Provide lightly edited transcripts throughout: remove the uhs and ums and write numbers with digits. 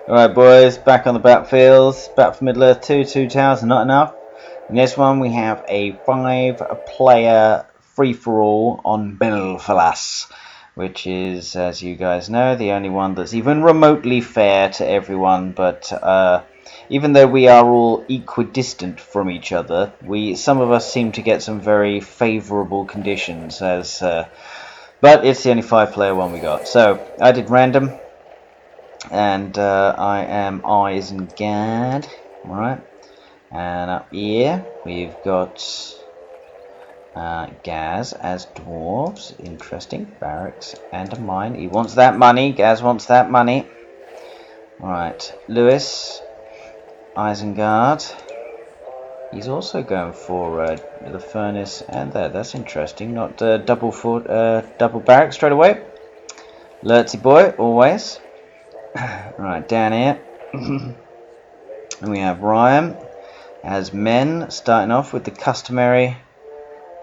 Alright boys, back on the battlefields. Battle for Middle-earth 2 towers are not enough. In this one we have a 5-player free-for-all on Belfalas, which is, as you guys know, the only one that's even remotely fair to everyone. But even though we are all equidistant from each other, some of us seem to get some very favourable conditions. But it's the only 5-player one we got. So I did random. And I am Isengard, alright, and up here we've got Gaz as dwarves. Interesting. Barracks and a mine. He wants that money. Gaz wants that money. Alright, Lewis, Isengard. He's also going for the furnace and that. That's interesting. Not double barracks straight away. Lurtsy boy, always. Right, down here and we have Ryan as men, starting off with the customary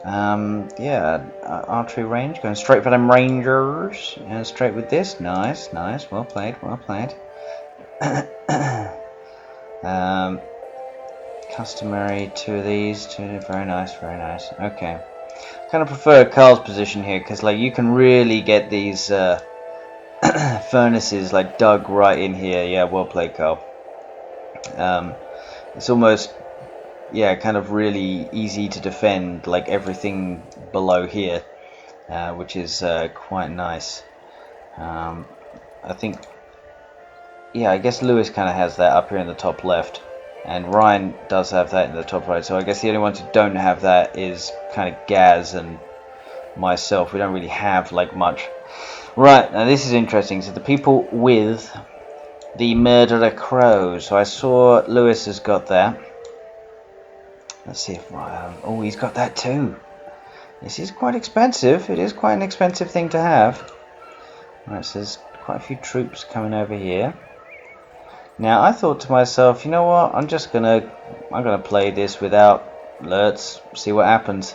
archery range, going straight for them rangers, and straight with this. Nice, well played. Customary 2 of these, 2, very nice. Okay, kind of prefer Carl's position here, because like you can really get these furnaces like dug right in here. Yeah, well played, Carl. It's almost, kind of really easy to defend like everything below here, which is quite nice. I think, I guess Lewis kind of has that up here in the top left, and Ryan does have that in the top right. So I guess the only ones who don't have that is kind of Gaz and myself. We don't really have like much. Right, now this is interesting. So the people with the murderer crow. So I saw Lewis has got that. Let's see if oh, he's got that too. This is quite expensive. It is quite an expensive thing to have. Right, so there's quite a few troops coming over here. Now I thought to myself, you know what? I'm gonna play this without Let's see what happens.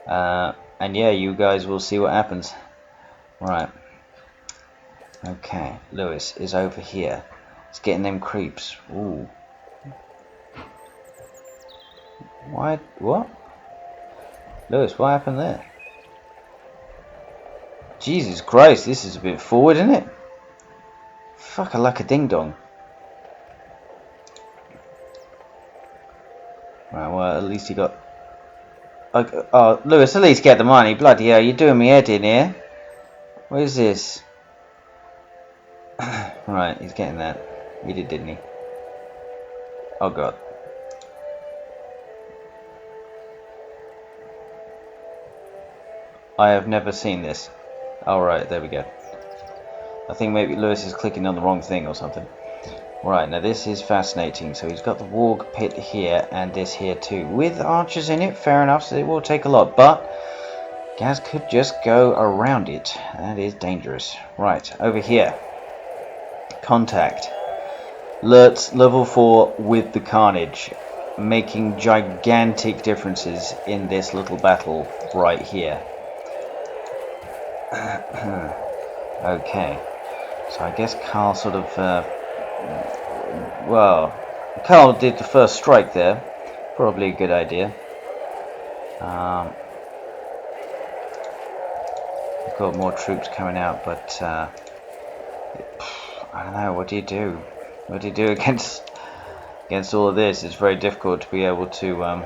And yeah, you guys will see what happens. Right. Okay, Lewis is over here. He's getting them creeps. Ooh. Why? What? Lewis, what happened there? Jesus Christ, this is a bit forward, isn't it? Fuck, I like a ding dong. Right, well, at least he got... Oh, Lewis, at least get the money. Bloody hell, you're doing me head in here. What is this? Right, he's getting that. He did, didn't he? Oh, God. I have never seen this. Alright, there we go. I think maybe Lewis is clicking on the wrong thing or something. Right, now this is fascinating. So he's got the warg pit here and this here too. With archers in it, fair enough, so it will take a lot. But Gaz could just go around it. That is dangerous. Right, over here. Contact. Lurtz level 4 with the carnage. Making gigantic differences in this little battle right here. Okay. So I guess Carl sort of... well, Carl did the first strike there. Probably a good idea. We've got more troops coming out, but I don't know. What do you do? What do you do against all of this? It's very difficult to be able to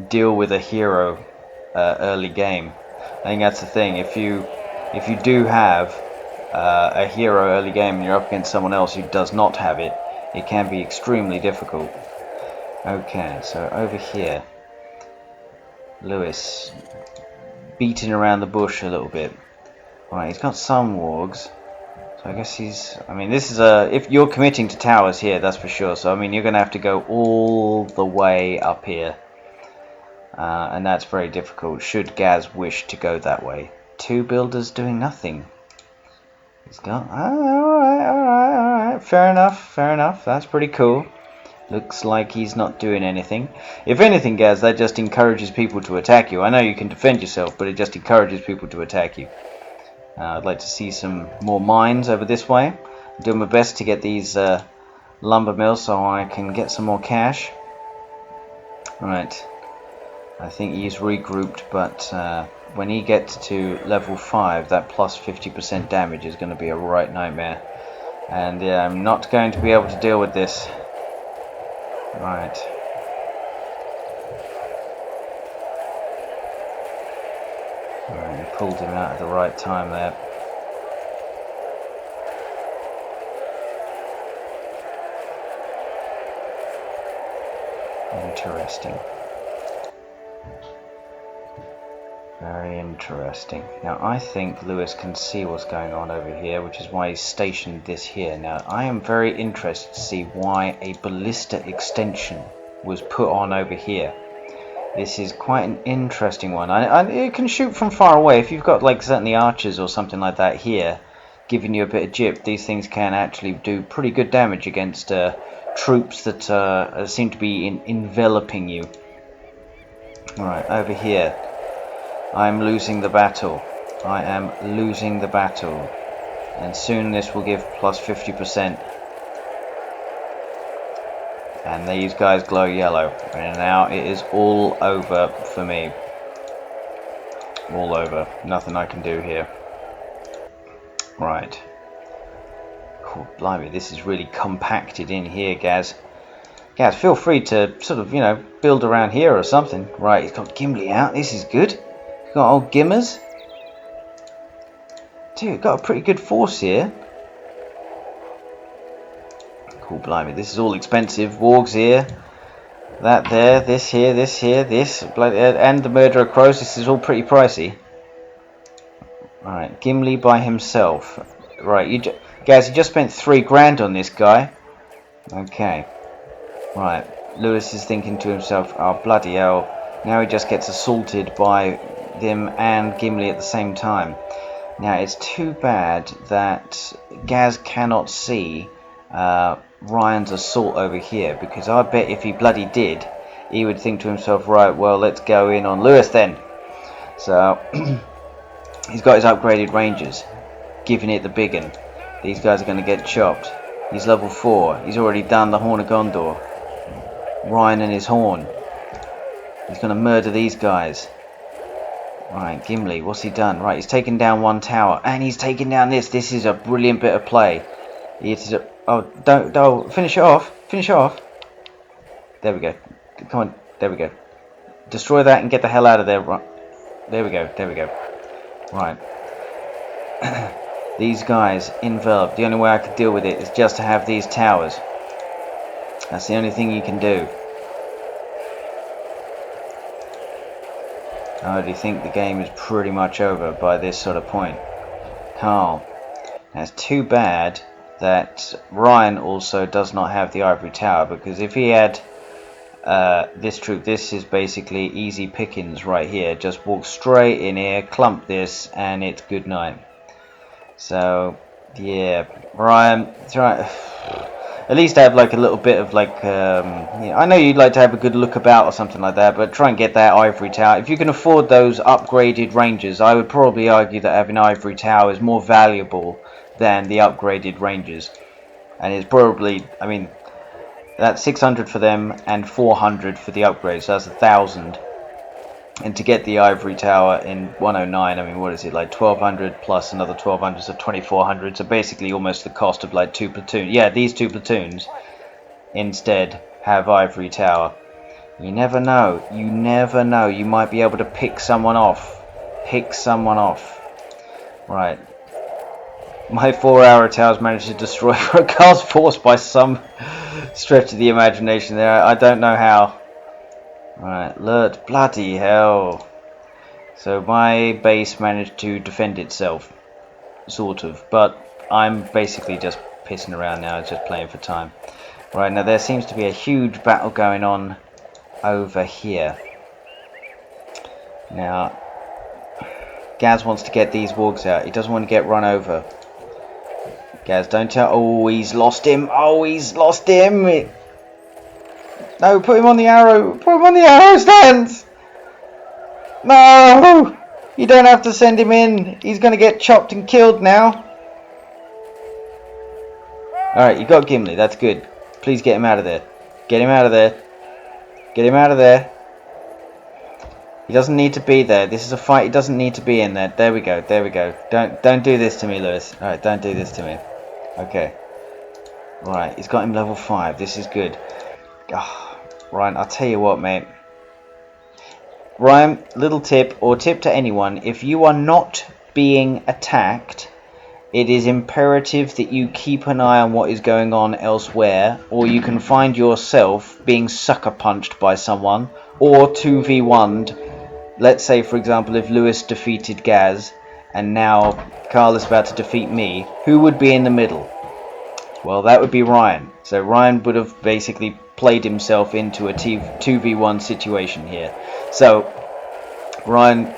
deal with a hero early game. I think that's the thing. If you do have a hero early game and you're up against someone else who does not have it, it can be extremely difficult. Okay, so over here, Lewis beating around the bush a little bit. Right, he's got some wargs, so I guess he's... I mean, this is if you're committing to towers here, that's for sure. So I mean, you're going to have to go all the way up here, and that's very difficult. Should Gaz wish to go that way, 2 builders doing nothing. He's got... Alright. Fair enough. That's pretty cool. Looks like he's not doing anything. If anything, Gaz, that just encourages people to attack you. I know you can defend yourself, but it just encourages people to attack you. I'd like to see some more mines over this way. I'm doing my best to get these lumber mills so I can get some more cash. Right, I think he's regrouped, but when he gets to level 5, that plus 50% damage is going to be a right nightmare. And yeah, I'm not going to be able to deal with this. Right. Alright, we pulled him out at the right time there. Interesting. Very interesting. Now I think Lewis can see what's going on over here, which is why he's stationed this here. Now I am very interested to see why a ballista extension was put on over here. This is quite an interesting one. It can shoot from far away. If you've got like certainly archers or something like that here, giving you a bit of jip, these things can actually do pretty good damage against troops that seem to be enveloping you. Alright, over here. I'm losing the battle. I am losing the battle. And soon this will give plus 50%. And these guys glow yellow. And now it is all over for me. All over. Nothing I can do here. Right. Cool, blimey, this is really compacted in here, Gaz. Gaz, feel free to sort of, you know, build around here or something. Right, he's got Gimli out. This is good. He's got old Gimmers. Dude, got a pretty good force here. Cool, blimey, this is all expensive. Wargs here. That there. This here. This here. This. And the Murderer Crows. This is all pretty pricey. Right, Gimli by himself. Right, Gaz, you just spent 3 grand on this guy. Okay. Right, Lewis is thinking to himself, oh bloody hell, now he just gets assaulted by them and Gimli at the same time. Now it's too bad that Gaz cannot see Ryan's assault over here, because I bet if he bloody did, he would think to himself, right, well, let's go in on Lewis then. So he's got his upgraded rangers, giving it the big un. These guys are going to get chopped. He's level 4. He's already done the Horn of Gondor. Ryan and his horn. He's going to murder these guys. Right, Gimli, what's he done? Right, he's taken down 1 tower. And he's taken down this. This is a brilliant bit of play. It is a, oh, don't. Finish it off. Finish it off. There we go. Come on. There we go. Destroy that and get the hell out of there. Right. There we go. There we go. Right. These guys enveloped. The only way I could deal with it is just to have these towers. That's the only thing you can do. I already think the game is pretty much over by this sort of point. Calm. Now it's too bad that Ryan also does not have the ivory tower, because if he had this troop, this is basically easy pickings right here. Just walk straight in here, clump this, and it's good night. So yeah, Ryan, try at least have like a little bit of like yeah, I know you'd like to have a good look about or something like that, but try and get that ivory tower. If you can afford those upgraded rangers, I would probably argue that having ivory tower is more valuable than the upgraded rangers. And it's probably, I mean, that's 600 for them and 400 for the upgrade, so that's 1,000. And to get the ivory tower in 109, I mean, what is it, like 1,200 plus another 1,200, so 2,400. So basically almost the cost of like 2 platoons. Yeah, these 2 platoons instead have ivory tower. You never know. You never know. You might be able to pick someone off. Pick someone off. Right. My 4-hour towers managed to destroy Rokar's force by some stretch of the imagination there. I don't know how. Right, alert, bloody hell. So my base managed to defend itself, sort of, but I'm basically just pissing around now, just playing for time. Right, now there seems to be a huge battle going on over here. Now, Gaz wants to get these wargs out. He doesn't want to get run over. Gaz, don't tell... Oh, he's lost him. Oh, he's lost him. No, put him on the arrow. Put him on the arrow stands. No. You don't have to send him in. He's going to get chopped and killed now. Alright, you got Gimli. That's good. Please get him out of there. Get him out of there. Get him out of there. He doesn't need to be there. This is a fight. He doesn't need to be in there. There we go. There we go. Don't do this to me, Lewis. Alright, don't do this to me. Okay. Right, he's got him level 5. This is good. Oh, Ryan, I'll tell you what, mate. Ryan, little tip, or tip to anyone, if you are not being attacked, it is imperative that you keep an eye on what is going on elsewhere, or you can find yourself being sucker punched by someone, or 2v1'd. Let's say, for example, if Lewis defeated Gaz, and now Carl is about to defeat me, who would be in the middle? Well, that would be Ryan. So Ryan would have basically played himself into a 2v1 situation here. So, Ryan...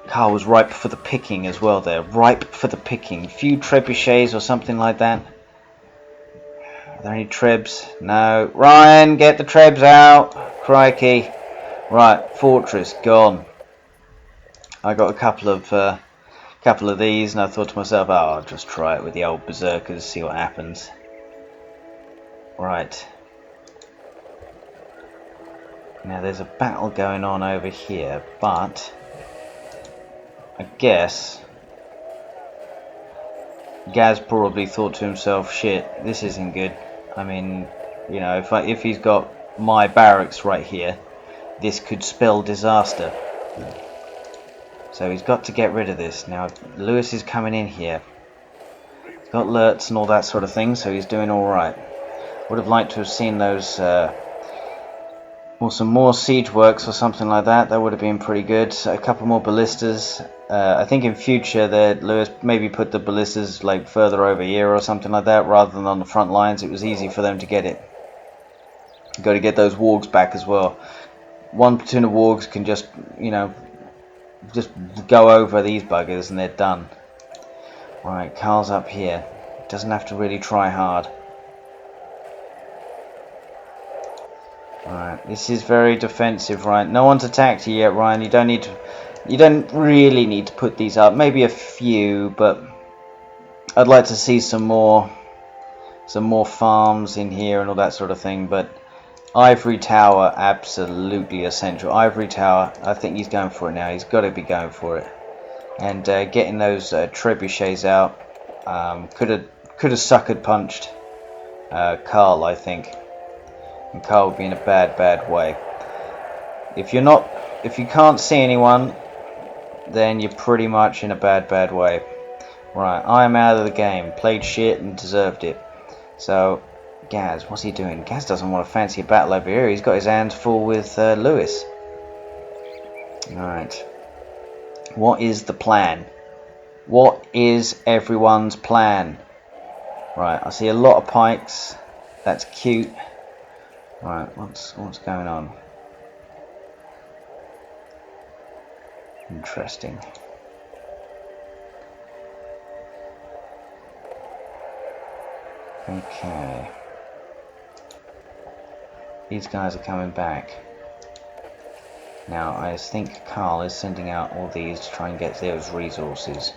Carl was ripe for the picking as well there. Ripe for the picking. Few trebuchets or something like that. Are there any trebs? No. Ryan, get the trebs out. Crikey. Right, fortress, gone. I got a couple of these, and I thought to myself, oh, I'll just try it with the old berserkers, see what happens. Right. Now there's a battle going on over here, but I guess Gaz probably thought to himself, shit, this isn't good. I mean, you know, if he's got my barracks right here, this could spell disaster. So he's got to get rid of this. Now Lewis is coming in here. He's got alerts and all that sort of thing, so he's doing alright. Would have liked to have seen those or some more siege works or something like that. That would have been pretty good. So a couple more ballistas. I think in future that Lewis maybe put the ballistas like further over here or something like that, rather than on the front lines. It was easy for them to get it. Got to get those wargs back as well. One platoon of wargs can just, you know, just go over these buggers and they're done. Right, Carl's up here. Doesn't have to really try hard. Right, this is very defensive, right? No one's attacked you yet, Ryan. You don't really need to put these up. Maybe a few, but I'd like to see some more farms in here and all that sort of thing. But Ivory Tower, absolutely essential. Ivory Tower, I think he's going for it now. He's got to be going for it. And getting those trebuchets out could have suckered punched Carl, I think. And Carl would be in a bad way. If you can't see anyone, then you're pretty much in a bad way. Right, I am out of the game. Played shit and deserved it. So, Gaz, what's he doing? Gaz doesn't want to fancy a battle over here. He's got his hands full with Lewis. Alright. What is the plan? What is everyone's plan? Right, I see a lot of pikes. That's cute. Right, what's going on? Interesting. Okay. These guys are coming back. Now, I think Carl is sending out all these to try and get those resources.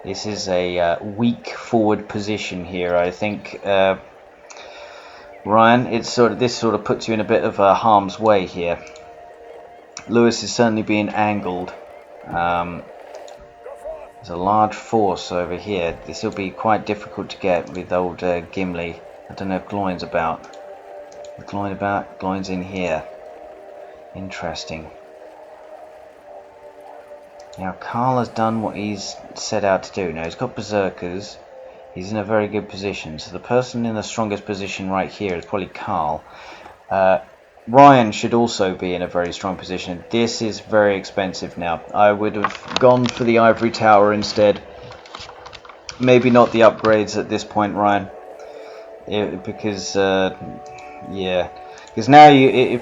This is a weak forward position here, I think. Ryan, this sort of puts you in a bit of harm's way here. Lewis is certainly being angled. There's a large force over here. This will be quite difficult to get with old Gimli. I don't know if Gloin's about. Gloin's in here. Interesting. Now Carl has done what he's set out to do. Now he's got berserkers. He's in a very good position. So the person in the strongest position right here is probably Carl. Ryan should also be in a very strong position. This is very expensive now. I would have gone for the Ivory Tower instead. Maybe not the upgrades at this point, Ryan. Because yeah, because now the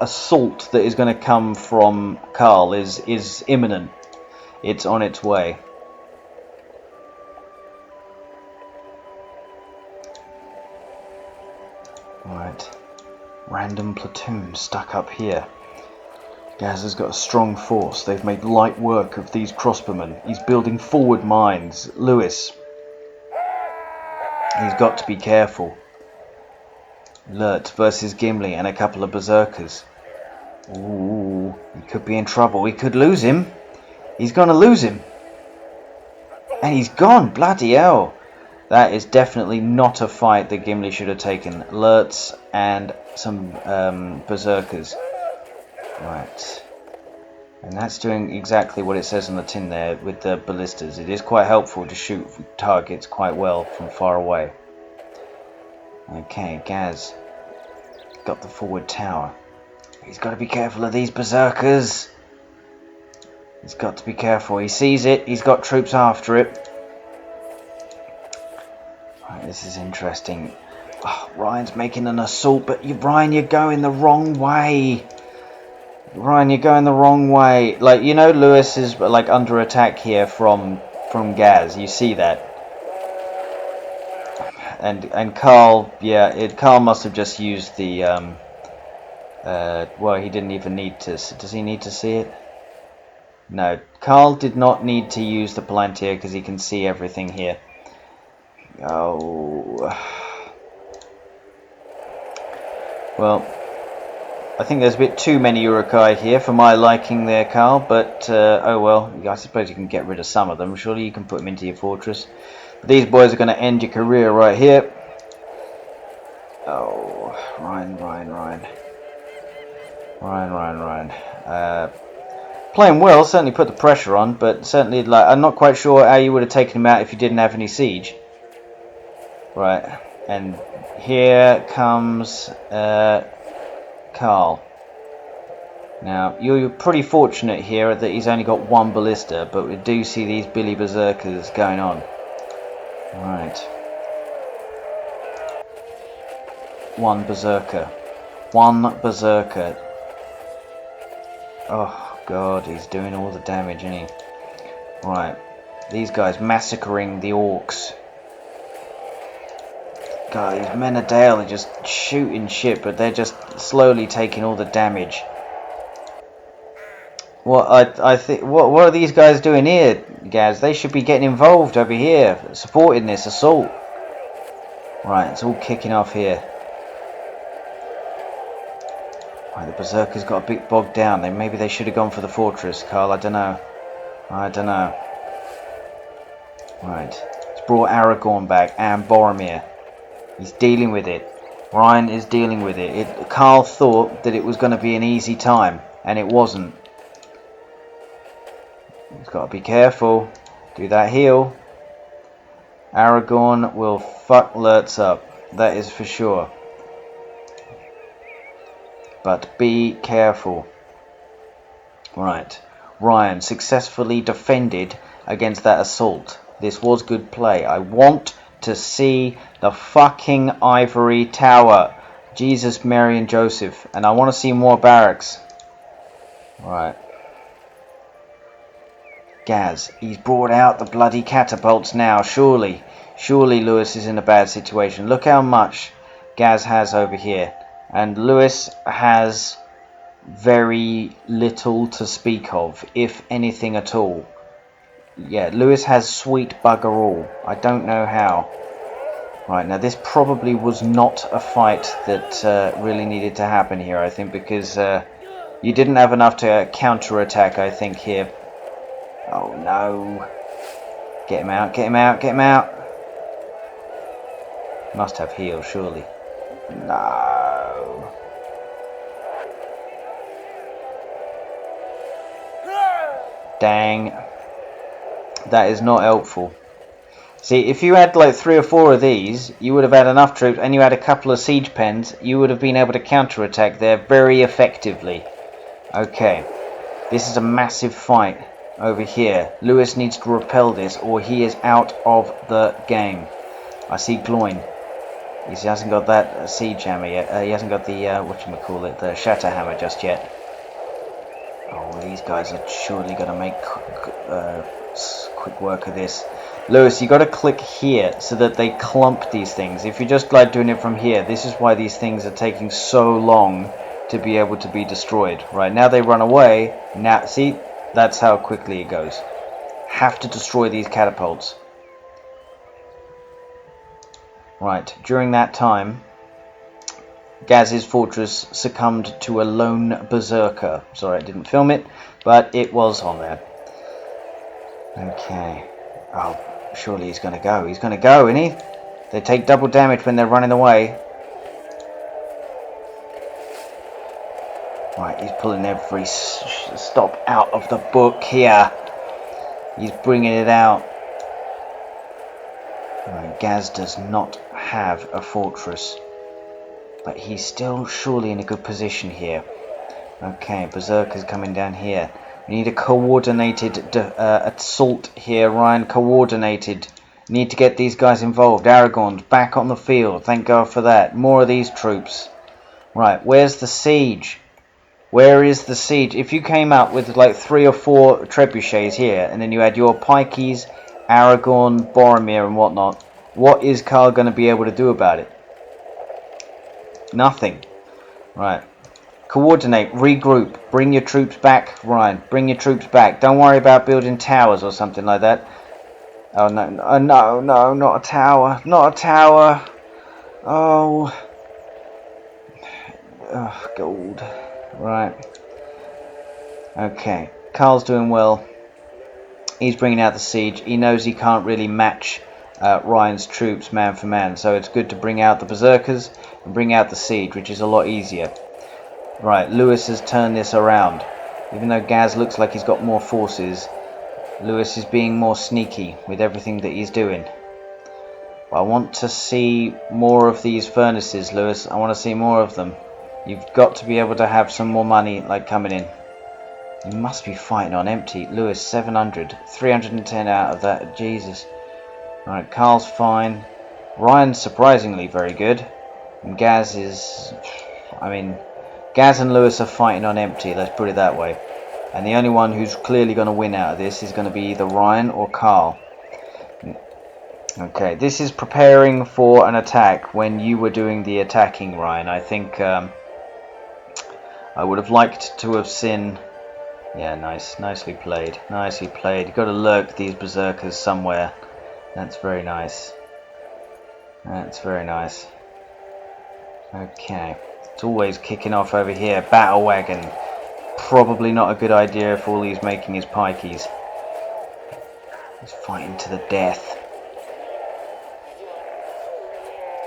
assault that is going to come from Carl is imminent. It's on its way. Alright, Random platoon stuck up here. Gaz has got a strong force. They've made light work of these crossbowmen. He's building forward mines. Lewis. He's got to be careful. Lurt versus Gimli and a couple of berserkers. Ooh, he could be in trouble. He could lose him. He's going to lose him. And he's gone. Bloody hell. That is definitely not a fight that Gimli should have taken. Lurts and some berserkers. Right. And that's doing exactly what it says on the tin there with the ballistas. It is quite helpful to shoot targets quite well from far away. Okay, Gaz got the forward tower. He's got to be careful of these berserkers. He's got to be careful. He sees it. He's got troops after it. Right, this is interesting. Oh, Ryan's making an assault, but Ryan, you're going the wrong way. Ryan, you're going the wrong way. Like, you know, Lewis is like under attack here from Gaz. You see that. And Carl, yeah, Carl must have just used the well, he didn't even need to. Does he need to see it? No, Carl did not need to use the Palantir because he can see everything here. Oh, well, I think there's a bit too many Urukai here for my liking there, Carl, but oh well, I suppose you can get rid of some of them. Surely you can put them into your fortress. But these boys are going to end your career right here. Oh, Ryan. Playing well, certainly put the pressure on, but certainly, like, I'm not quite sure how you would have taken him out if you didn't have any siege. Right, and here comes Carl. Now, you're pretty fortunate here that he's only got one ballista, but we do see these Billy Berserkers going on. Right. One Berserker. Oh, God, he's doing all the damage, isn't he? Right. These guys massacring the orcs. God, these men of Dale are just shooting shit, but they're just slowly taking all the damage. What I think, what are these guys doing here, Gaz? They should be getting involved over here, supporting this assault. Right, it's all kicking off here. Right, the Berserkers got a bit bogged down. Maybe they should have gone for the fortress, Carl. I don't know. Right, it's brought Aragorn back and Boromir. He's dealing with it. Ryan is dealing with it. Carl thought that it was going to be an easy time, and it wasn't. He's got to be careful. Do that heal. Aragorn will fuck Lurtz up. That is for sure. But be careful. Right. Ryan successfully defended against that assault. This was good play. I want to see the fucking ivory tower. Jesus, Mary and Joseph. And I want to see more barracks. Right. Gaz, he's brought out the bloody catapults now, surely. Surely Lewis is in a bad situation. Look how much Gaz has over here. And Lewis has very little to speak of, if anything at all. Yeah, Lewis has sweet bugger all. I don't know how. Right, now this probably was not a fight that really needed to happen here, I think, because you didn't have enough to counter-attack, I think, here. Oh no. Get him out, get him out, get him out. Must have heal, surely. No. Dang. That is not helpful. See, if you had like 3 or 4 of these, you would have had enough troops, and you had a couple of siege pens, you would have been able to counter-attack there very effectively. Okay. This is a massive fight over here. Lewis needs to repel this, or he is out of the game. I see Gloin. He hasn't got that siege hammer yet. He hasn't got the, whatchamacallit, the shatter hammer just yet. Oh, these guys are surely going to make quick work of this. Lewis, you got to click here so that they clump these things. If you're just like doing it from here, this is why these things are taking so long to be able to be destroyed. Right, now they run away. Now, see, that's how quickly it goes. Have to destroy these catapults. Right, during that time, Gaz's fortress succumbed to a lone berserker. Sorry, I didn't film it, but it was on there. Okay. Oh, surely he's going to go. He's going to go, isn't he? They take double damage when they're running away. Right, he's pulling every stop out of the book here. He's bringing it out. Right, Gaz does not have a fortress, but he's still surely in a good position here. Okay, Berserker's coming down here. We need a coordinated assault here, Ryan. Coordinated. Need to get these guys involved. Aragorn's back on the field. Thank God for that. More of these troops. Right, where's the siege? Where is the siege? If you came up with like 3 or 4 trebuchets here, and then you had your pikeys, Aragorn, Boromir and whatnot, what is Karl going to be able to do about it? Nothing. Right. Coordinate, regroup, bring your troops back, Ryan. Bring your troops back. Don't worry about building towers or something like that. Oh no, no, no, not a tower. Not a tower. Oh. Oh, gold. Right. Okay. Karl's doing well. He's bringing out the siege. He knows he can't really match Ryan's troops man for man. So it's good to bring out the berserkers and bring out the siege, which is a lot easier. Right, Lewis has turned this around. Even though Gaz looks like he's got more forces, Lewis is being more sneaky with everything that he's doing. But I want to see more of these furnaces, Lewis. I want to see more of them. You've got to be able to have some more money like coming in. You must be fighting on empty. Lewis, 700. 310 out of that. Jesus. Alright, Karl's fine. Ryan's surprisingly very good. And Gaz is... I mean... Gaz and Lewis are fighting on empty, let's put it that way. And the only one who's clearly going to win out of this is going to be either Ryan or Karl. Okay, this is preparing for an attack when you were doing the attacking, Ryan. I think I would have liked to have seen... Yeah, nicely played. Nicely played. You've got to lurk these berserkers somewhere. That's very nice. That's very nice. Okay. It's always kicking off over here. Battle wagon. Probably not a good idea if all he's making is pikeys. He's fighting to the death.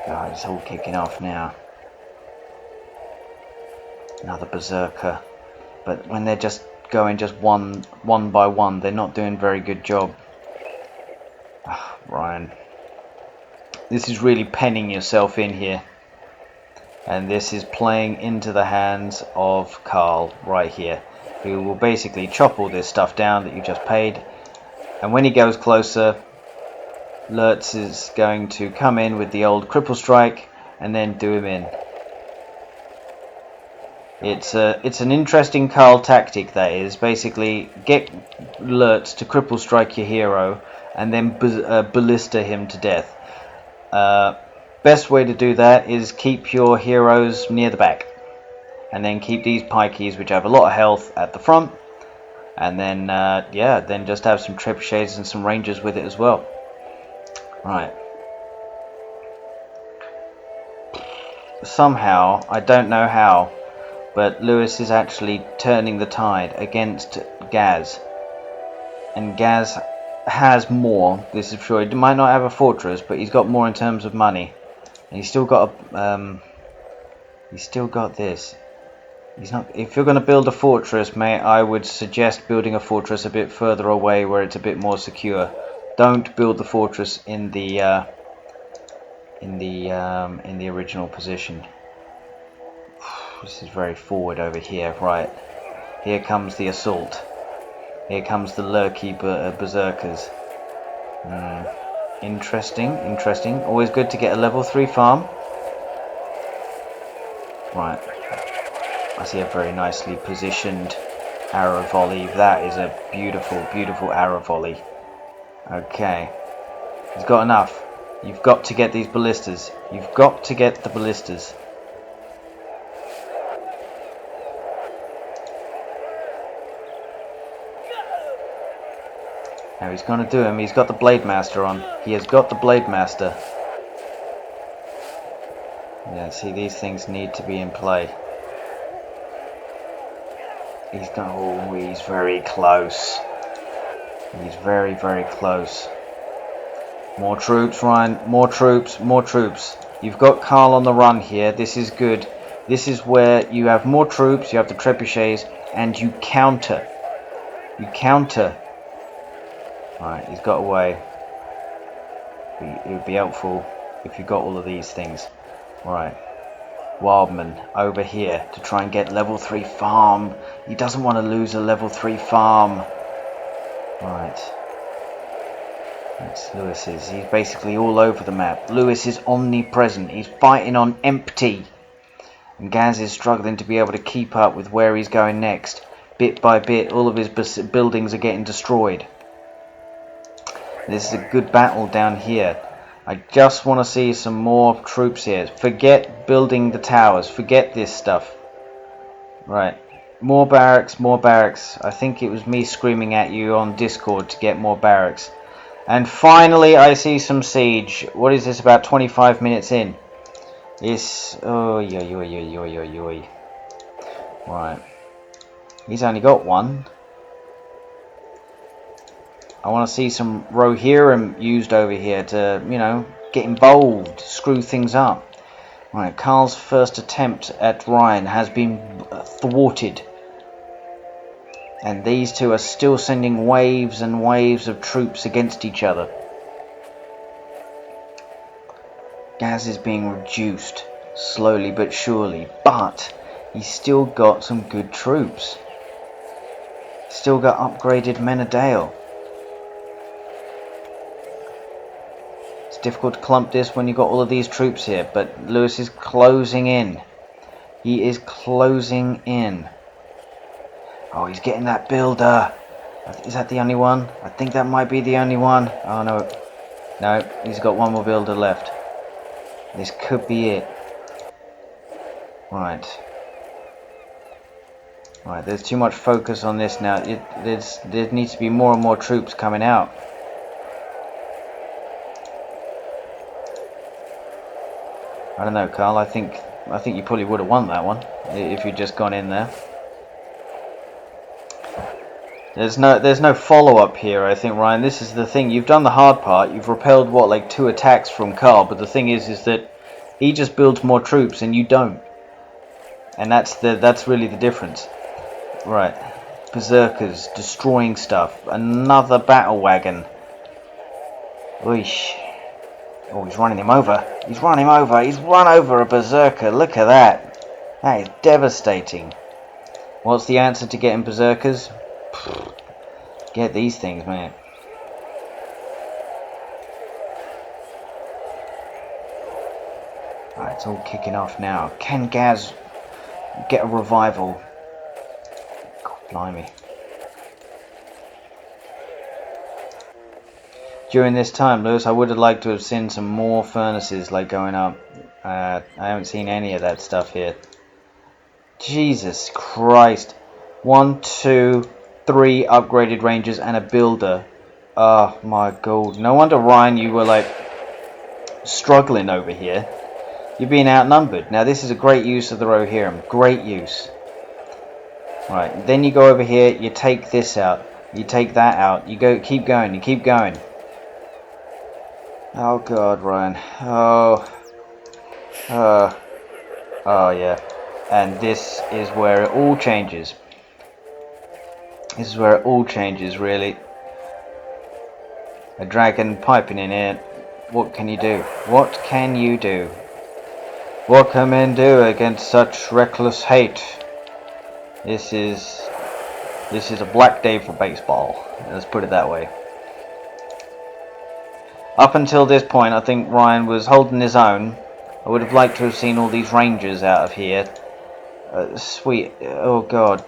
God, it's all kicking off now. Another berserker. But when they're just going just one by one, they're not doing a very good job. Oh, Ryan. This is really penning yourself in here. And this is playing into the hands of Karl right here, who will basically chop all this stuff down that you just paid. And when he goes closer, Lurtz is going to come in with the old cripple strike and then do him in. It's an interesting Karl tactic, that is. Basically, get Lurtz to cripple strike your hero and then ballista him to death. Best way to do that is keep your heroes near the back, and then keep these pikeys, which have a lot of health, at the front, and then yeah, then just have some trebuchets and some rangers with it as well. Right. Somehow, I don't know how, but Lewis is actually turning the tide against Gaz, and Gaz has more. This is sure. He might not have a fortress, but he's got more in terms of money. And he's still got a, he's still got this. He's not. If you're going to build a fortress, mate, I would suggest building a fortress a bit further away, where it's a bit more secure. Don't build the fortress in the original position. This is very forward over here. Right, here comes the assault. Here comes the lurky berserkers. Interesting. Always good to get a level 3 farm. Right. I see a very nicely positioned arrow volley. That is a beautiful arrow volley. Okay. He's got enough. You've got to get these ballistas. You've got to get the ballistas. Now he's going to do him. He's got the Blade Master on. He has got the Blade Master. Yeah, see, these things need to be in play. He's going. Oh, he's very close. He's very, very close. More troops, Ryan. More troops. More troops. You've got Karl on the run here. This is good. This is where you have more troops. You have the trebuchets, and you counter. You counter. Right, he's got away. It would be helpful if you got all of these things. Right. Wildman over here to try and get level 3 farm. He doesn't want to lose a level 3 farm. Right. That's Lewis's. He's basically all over the map. Lewis is omnipresent. He's fighting on empty. And Gaz is struggling to be able to keep up with where he's going next. Bit by bit, all of his buildings are getting destroyed. This is a good battle down here. I just want to see some more troops here. Forget building the towers. Forget this stuff. Right. More barracks, more barracks. I think it was me screaming at you on Discord to get more barracks. And finally I see some siege. What is this, about 25 minutes in? This... Oh, yo. Right. He's only got one. I want to see some Rohirrim used over here to, you know, get involved, screw things up. Right, Karl's first attempt at Ryan has been thwarted. And these two are still sending waves and waves of troops against each other. Gaz is being reduced, slowly but surely, but he's still got some good troops. Still got upgraded Menadale. Difficult to clump this when you've got all of these troops here, but Lewis is closing in. He is closing in. Oh, he's getting that builder. Is that the only one? I think that might be the only one. Oh no. No, he's got one more builder left. This could be it. Right. Right, there's too much focus on this now. There needs to be more and more troops coming out. I don't know, Karl. I think you probably would have won that one if you'd just gone in there. There's no follow-up here, I think, Ryan. This is the thing. You've done the hard part. You've repelled what, like 2 attacks from Karl, but the thing is that he just builds more troops and you don't. And that's really the difference. Right. Berserkers destroying stuff. Another battle wagon. Oish. Oh, he's running him over. He's run him over. He's run over a berserker. Look at that. That is devastating. What's the answer to getting berserkers? Get these things, man. Alright, it's all kicking off now. Can Gaz get a revival? God, blimey. During this time, Lewis, I would have liked to have seen some more furnaces like going up. I haven't seen any of that stuff here. Jesus Christ. 1, 2, 3 upgraded rangers and a builder. Oh my god. No wonder, Ryan, you were like struggling over here. You're being outnumbered. Now this is a great use of the Rohirrim. Great use. Right, then you go over here, you take this out. You take that out. You go, keep going, you keep going. Oh god, Ryan. Oh yeah. And this is where it all changes. This is where it all changes, really. A dragon piping in here. What can you do? What can you do? What can men do against such reckless hate? This is a black day for baseball. Let's put it that way. Up until this point, I think Ryan was holding his own. I would have liked to have seen all these rangers out of here. Sweet. Oh, God.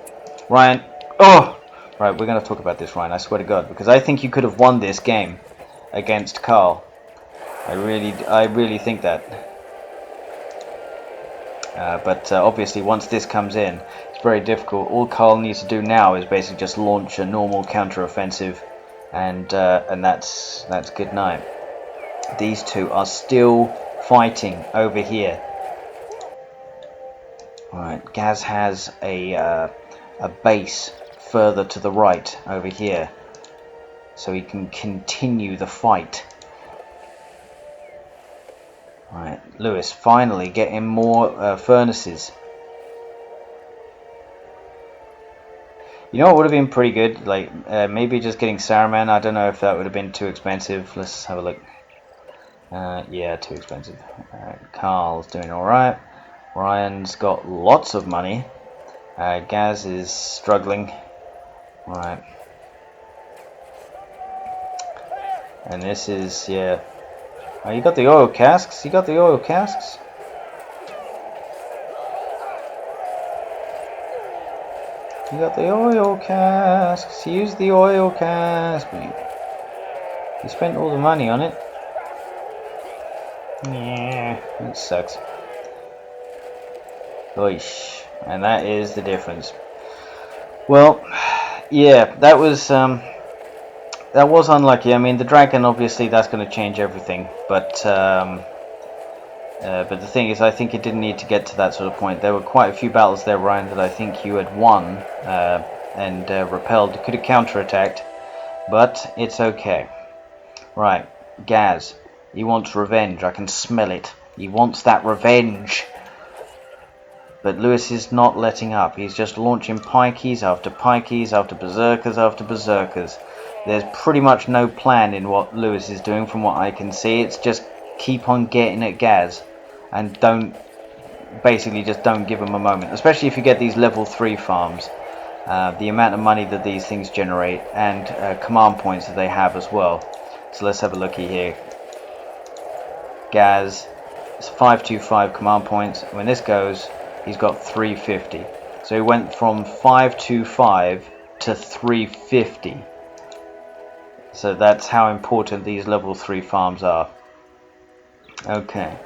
Ryan. Oh! Right, we're going to talk about this, Ryan. I swear to God. Because I think you could have won this game against Karl. I really think that. But obviously, once this comes in, it's very difficult. All Carl needs to do now is basically just launch a normal counter-offensive, and that's good night. These two are still fighting over here. Right, Gaz has a base further to the right over here, so he can continue the fight. Right, Lewis, finally getting more furnaces. You know what would have been pretty good? Like, maybe just getting Saruman. I don't know if that would have been too expensive. Let's have a look. Yeah, too expensive. Carl's doing alright. Ryan's got lots of money. Gaz is struggling. Right. And this is, yeah. Oh, you got the oil casks? You got the oil casks? You got the oil casks. Use the oil cask. You spent all the money on it. Yeah, that sucks. Oish. And that is the difference. Well, yeah, that was unlucky. I mean, the dragon, obviously, that's going to change everything. But the thing is, I think it didn't need to get to that sort of point. There were quite a few battles there, Ryan, that I think you had won and repelled. Could have counterattacked, but it's okay. Right, Gaz, he wants revenge. I can smell it. He wants that revenge. But Lewis is not letting up. He's just launching pikeys after pikeys after berserkers after berserkers. There's pretty much no plan in what Lewis is doing from what I can see. It's just keep on getting at Gaz and don't give him a moment. Especially if you get these level 3 farms. The amount of money that these things generate and command points that they have as well. So let's have a looky here. Gaz is 525 command points. When this goes, he's got 350. So he went from 525 to 350. So that's how important these level 3 farms are. Okay.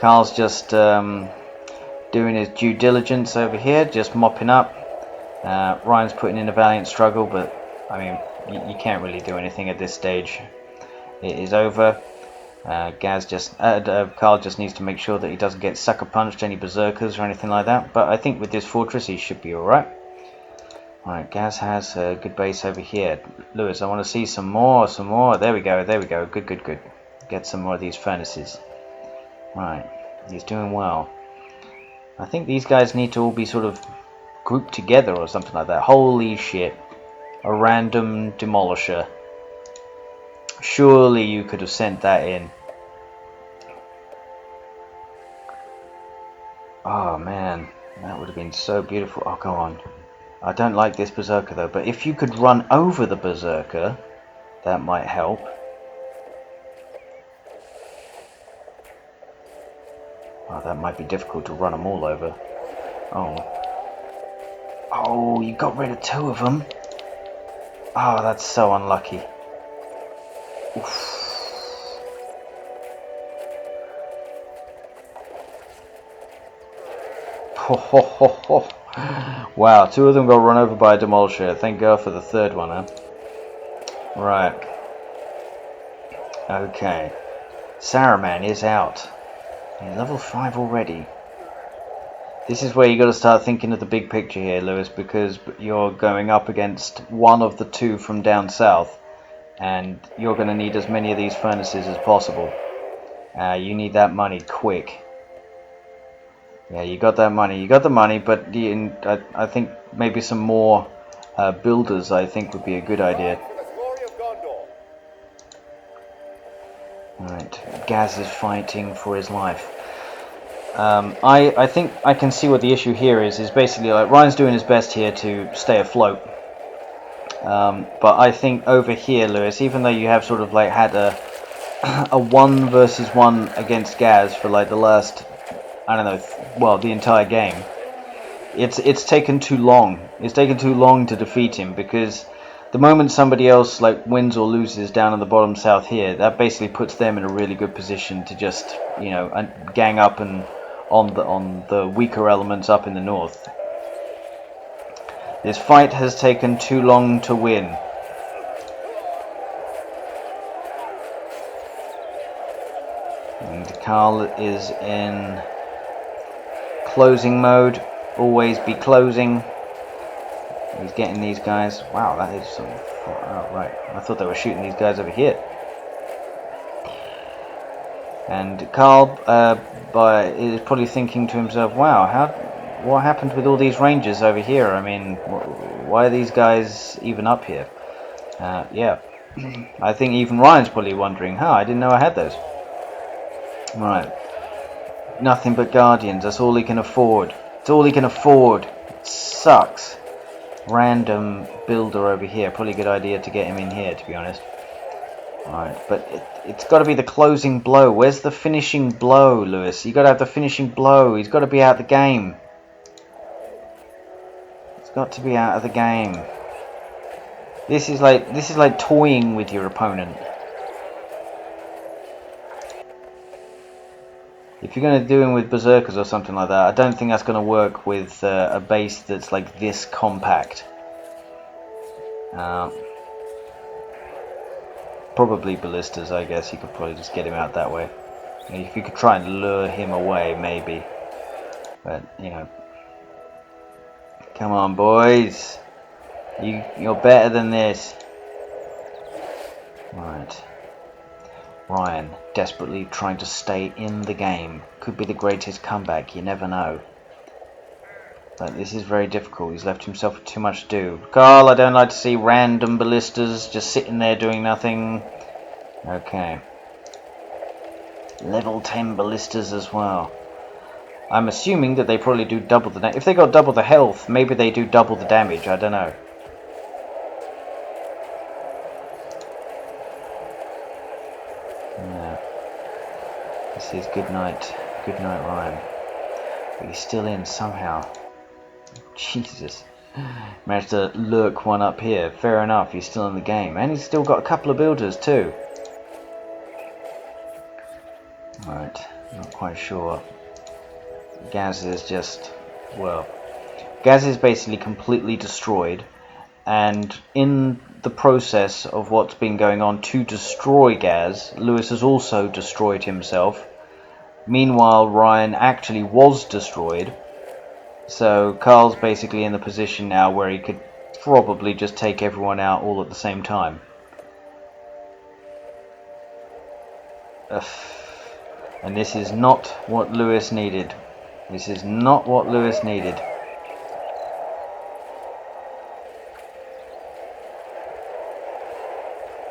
Carl's just doing his due diligence over here, just mopping up. Ryan's putting in a valiant struggle, but I mean, you can't really do anything at this stage. It is over. Carl just needs to make sure that he doesn't get sucker punched any berserkers or anything like that. But I think with this fortress he should be alright. Alright, Gaz has a good base over here. Lewis, I want to see some more. There we go. Good. Get some more of these furnaces. Right, he's doing well. I think these guys need to all be sort of grouped together or something like that. Holy shit. A random demolisher. Surely you could have sent that in. Oh man, that would have been so beautiful. Oh, go on. I don't like this berserker though, but if you could run over the berserker, that might help. Oh, that might be difficult to run them all over. Oh, you got rid of 2 of them. Oh, that's so unlucky. Oof. Wow, 2 of them got run over by a demolisher. Thank God for the 3rd one, huh? Right. Okay. Saruman is out. Level 5 already. This is where you got to start thinking of the big picture here, Lewis, because you're going up against one of the 2 from down south, and you're going to need as many of these furnaces as possible. You need that money quick. Yeah, you got that money. But I think maybe some more builders, I think, would be a good idea. Alright, Gaz is fighting for his life. I think I can see what the issue here is basically like Ryan's doing his best here to stay afloat. But I think over here, Lewis, even though you have sort of like had a 1 versus 1 against Gaz for like the last, I don't know, well, the entire game, it's taken too long. It's taken too long to defeat him because the moment somebody else like wins or loses down in the bottom south here, that basically puts them in a really good position to just, you know, gang up and on the weaker elements up in the north. This fight has taken too long to win. And Karl is in closing mode. Always be closing. He's getting these guys. Wow, that is some. Oh, right. I thought they were shooting these guys over here. And Karl, is probably thinking to himself, "Wow, what happened with all these rangers over here? I mean, why are these guys even up here?" Yeah, I think even Ryan's probably wondering, "Huh, I didn't know I had those." Right, nothing but Guardians. That's all he can afford. It's all he can afford. It sucks. Random builder over here. Probably a good idea to get him in here, to be honest. Right, but it's got to be the closing blow. Where's the finishing blow, Lewis? You got to have the finishing blow. He's got to be out of the game. It's got to be out of the game. This is like toying with your opponent. If you're going to do him with berserkers or something like that, I don't think that's going to work with a base that's like this compact. Probably ballistas, I guess. You could probably just get him out that way. If you could try and lure him away, maybe. But, you know. Come on, boys. You're better than this. Right. Ryan, desperately trying to stay in the game. Could be the greatest comeback, you never know. But this is very difficult. He's left himself too much to do. Karl, I don't like to see random ballistas just sitting there doing nothing. Okay. Level 10 ballistas as well. I'm assuming that they probably do double the damage. If they got double the health, maybe they do double the damage. I don't know. Yeah. This is good night. Good night, Ryan. But he's still in somehow. Jesus. Managed to lurk one up here. Fair enough, he's still in the game. And he's still got a couple of builders too. Right, not quite sure. Gaz is just, well, Gaz is basically completely destroyed, and in the process of what's been going on to destroy Gaz, Lewis has also destroyed himself. Meanwhile, Ryan actually was destroyed, so Karl's basically in the position now where he could probably just take everyone out all at the same time. And this is not what Lewis needed. This is not what Lewis needed.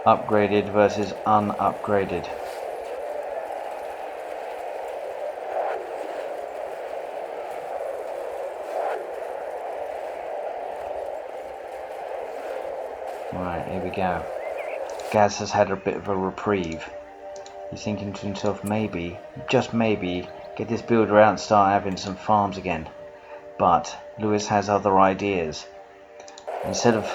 Upgraded versus unupgraded. Right, here we go. Gaz has had a bit of a reprieve. He's thinking to himself, maybe, just maybe, get this builder out and start having some farms again. But Lewis has other ideas. Instead of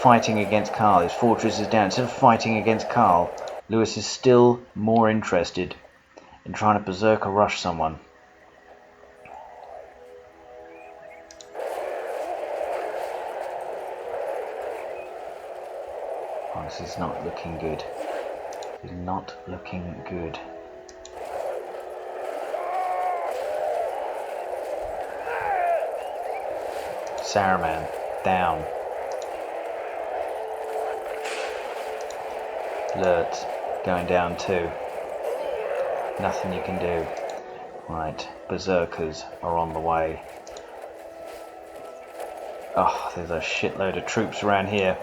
fighting against Karl, his fortress is down. Instead of fighting against Karl, Lewis is still more interested in trying to berserker rush someone. Oh, this is not looking good. It's not looking good. Saruman, down. Lurt, going down too. Nothing you can do. Right, berserkers are on the way. Oh, there's a shitload of troops around here.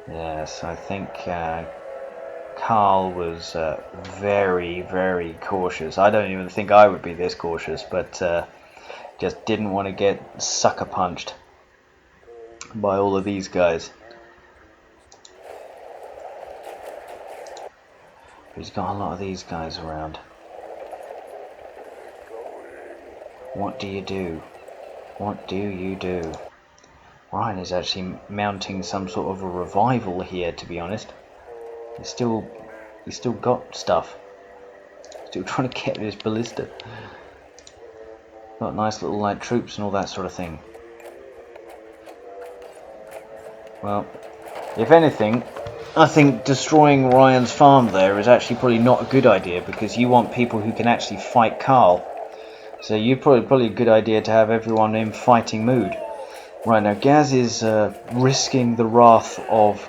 Yes, I think Karl was very, very cautious. I don't even think I would be this cautious, but just didn't want to get sucker punched by all of these guys. He's got a lot of these guys around. What do you do? What do you do? Ryan is actually mounting some sort of a revival here, to be honest. He's still got stuff. Still trying to get this ballista. Got nice little light troops and all that sort of thing. Well, if anything, I think destroying Ryan's farm there is actually probably not a good idea, because you want people who can actually fight Carl. So you probably a good idea to have everyone in fighting mood. Right, now Gaz is risking the wrath of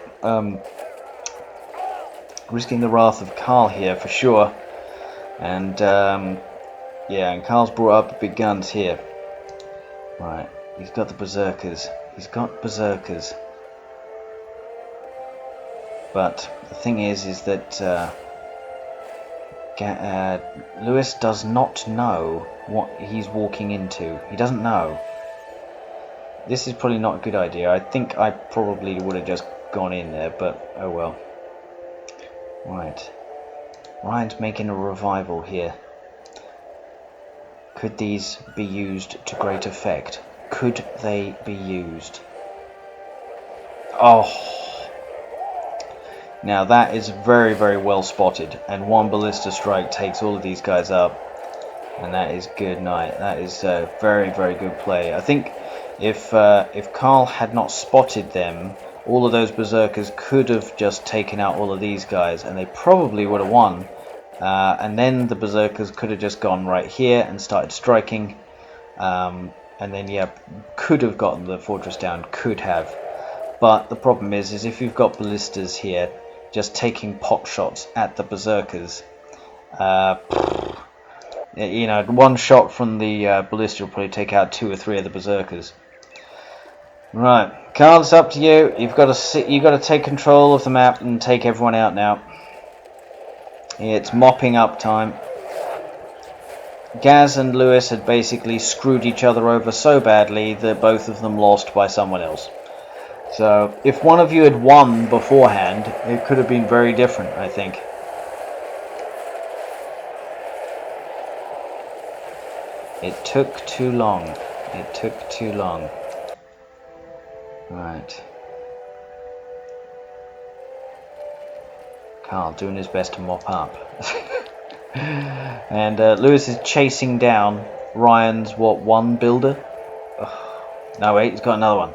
Carl here for sure, and yeah, and Carl's brought up big guns here. Right, he's got the berserkers. He's got berserkers. But the thing is that Lewis does not know what he's walking into. He doesn't know. This is probably not a good idea. I think I probably would have just gone in there, but oh well. Right. Ryan's making a revival here. Could these be used to great effect? Could they be used? Oh! Now that is very, very well spotted, and one ballista strike takes all of these guys up, and that is good night. That is very, very good play. I think if Carl had not spotted them, all of those berserkers could have just taken out all of these guys, and they probably would have won. And then the berserkers could have just gone right here and started striking, and then yeah, could have gotten the fortress down. Could have, but the problem is if you've got ballistas here, just taking pot shots at the berserkers. You know, one shot from the ballista will probably take out 2 or 3 of the berserkers. Right, Carl, it's up to you. You've got to take control of the map and take everyone out now. It's mopping up time. Gaz and Lewis had basically screwed each other over so badly that both of them lost by someone else. So, if one of you had won beforehand, it could have been very different, I think. It took too long. It took too long. Right. Carl doing his best to mop up. And Lewis is chasing down Ryan's, one builder? Ugh. No, wait, he's got another one.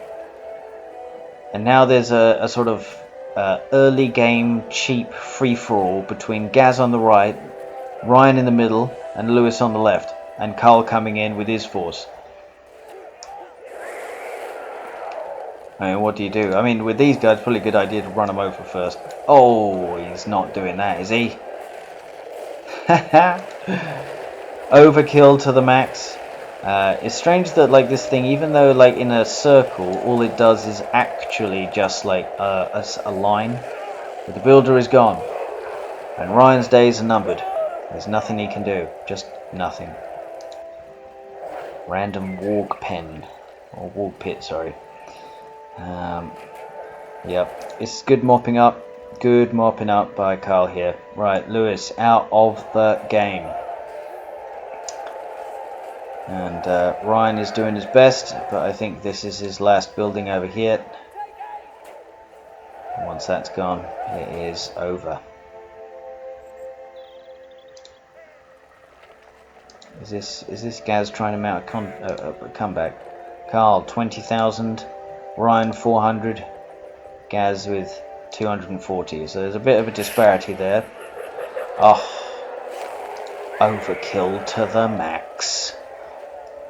And now there's a sort of early game cheap free-for-all between Gaz on the right, Ryan in the middle, and Lewis on the left, and Carl coming in with his force. I mean, what do you do? I mean, with these guys, probably a good idea to run them over first. Oh, he's not doing that, is he? Overkill to the max. It's strange that like this thing, even though like in a circle, all it does is actually just like a line. But the builder is gone, and Ryan's days are numbered. There's nothing he can do, just nothing. Random walk pen, or walk pit, sorry. Yep, it's good mopping up. Good mopping up by Carl here. Right, Lewis out of the game. And Ryan is doing his best, but I think this is his last building over here. Once that's gone, it is over. Is this Gaz trying to mount a comeback? Carl 20,000, Ryan 400, Gaz with 240. So there's a bit of a disparity there. Oh, overkill to the max.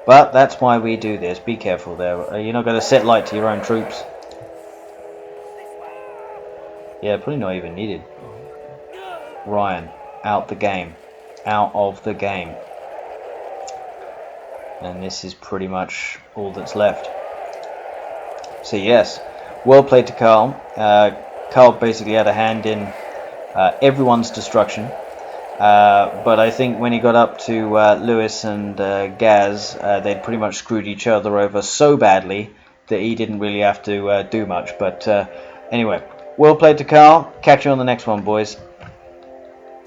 But that's why we do this. Be careful there. You're not going to set light to your own troops. Yeah, probably not even needed. Ryan, out the game. Out of the game. And this is pretty much all that's left. So yes, well played to Carl. Carl basically had a hand in everyone's destruction. But I think when he got up to Lewis and Gaz, they'd pretty much screwed each other over so badly that he didn't really have to do much. But anyway, well played to Carl. Catch you on the next one, boys.